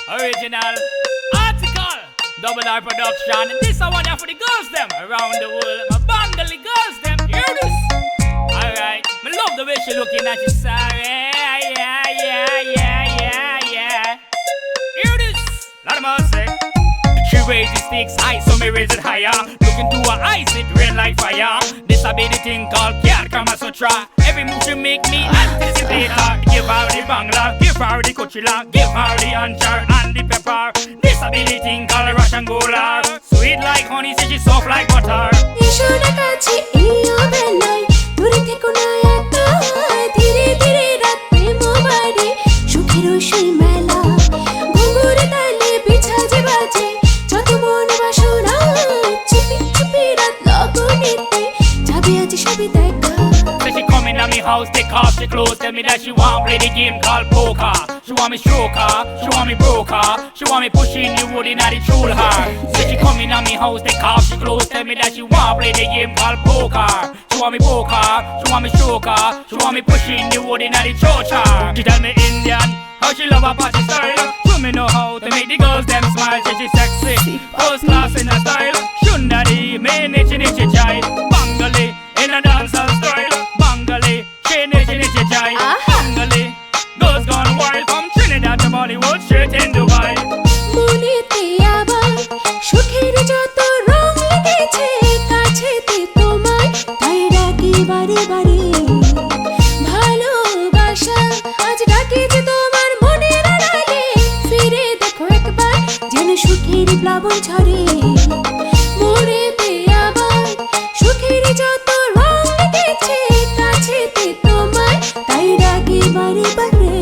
original article, double R production. And this I want for the girls them around the world. My Bengali girls them, hear this? Alright, I love the way she looking at you, sorry. Yeah. Hear this? Lot of mercy. She raises sticks high, so me raise it higher. Look into her eyes, it rain like fire. This a be the thing called Kyar Kama Sutra. Every move she make me anticipate her. Give her the bangla, give her the cochila, give her the anchor and the pepper. This a be the thing called Russian gola. Sweet like honey, say she soft like butter. Ishona kache iyo belai, dure theko na eta, dhire dhire raat premo bade, shukero shei mela, ghungure tale bichha je baje, joto mon basona, chupi chupi raat lagonete, jabe aaj shobe dekha. Say she come in at me house, take off she clothes, tell me that she want play the game called poker. She want me stroke her, she want me broke her, she want me pushing the wood in at the troll her. Say she come in at me house, take off she clothes, tell me that she want play the game called poker. She want me broke her, she want me stroke her, she want me pushing the wood in at the church her. She tell me Indian, how she love her party style. So me know how to make the girls them smile. Say she sexy, first class in her style. Shundari, me nichi chai. Bengali, in a dancehall style. Bengali, she nichi chai. Bengali, girls gone wild from Trinidad to Bollywood, straight in Dubai. মনেতে আবার সুখের যত রং লেগেছে কাছেতে তোমায় তাই ডাকি বারে বারে ভালোবাসা আজ ডাকেছে তোমার মনের আড়ালে ফিরে দেখো একবার যেন সুখের প্লাবন ঝরে মনেতে আবার সুখের যত রং লেগেছে কাছেতে তোমায় তাই ডাকি বারে বারে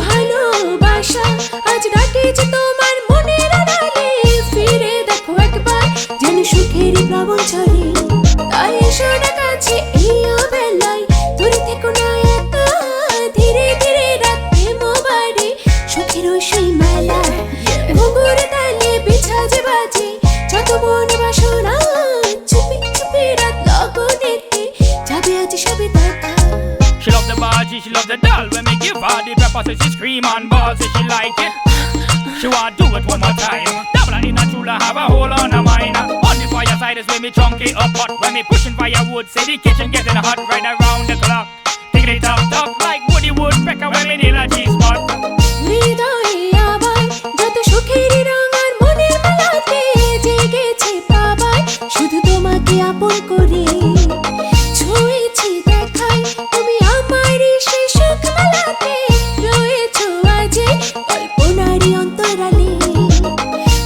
ভালোবাসা আজ ডাকেছে তোমার মনের আড়ালে ফিরে দেখো একবার যেন সুখের প্লাবন ঝরে তাই এসো না কাছে এই অবেলায় দূরে থেকো না এত ধীরে ধীরে রাত প্রেম বাড়ে সুখের সেই মেলা ঘুঙুর তালে বিছা যে বাজে যত মন বাসনা চুপি চুপি রাত লগনেতে যাবে আজ সবে দেখা. She love the baji, she love the doll. When me give her the pepper, so she scream and ball, say she like it. She want do it one more time. Double her in a chula, have a hole on her mind. On the fireside is when me chunky up hot. When me pushing firewood, say the kitchen getting hot right around the clock. Taking it up like Woody Woodpecker when me in a G-spot. হৃদয়ে আবার যত সুখের রং আর মনের মেলাতে জেগেছে পাবায় শুধু তোমাকে আপন করে ছুঁয়েছি দেখায় তুমি আমার সেই সুখ মেলাতে রয়েছো আজে কল্পনারই অন্তরালে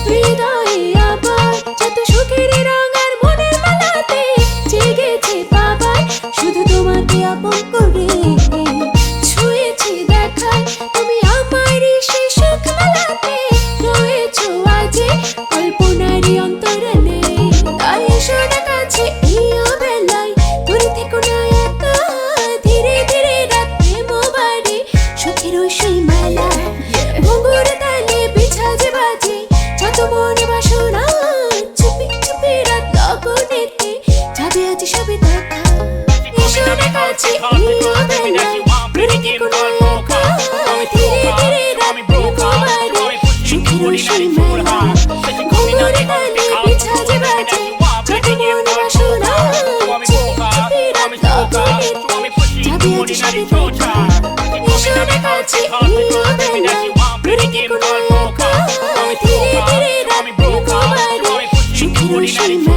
হৃদয়ে আবার যত সুখের রং আর মনের মেলাতে জেগেছে পাবায় শুধু তোমাকে আপন করে ছুঁয়েছি দেখায় তুমি আমার সেই সুখ মেলাতে রয়েছো আজে কল্পনারই অন্তরালে তাই এসো না কাছে এই অবেলায় দূরে থেকো না এত ধীরে ধীরে রাত প্রেম বাড়ে সুখের সেই মেলা ঘুঙুর তালে বিছা যে বাজে যত মন বাসনা চুপি চুপি রাত লগনেতে যাবে আজ সবে দেখা. এসো না কাছে এই অবেলায় দূরে থেকো না এত ধীরে ধীরে রাত প্রেম বাড়ে সুখের সেই মেলা ঘুঙুর তালে বিছা যে বাজে যত মন বাসনা চুপি চুপি রাত লগনেতে যাবে আজ সবে দেখা. এসো না কাছে এই অবেলায় দূরে থেকো না এত ধীরে ধীরে রাত প্রেম বাড়ে সুখের সেই মেলা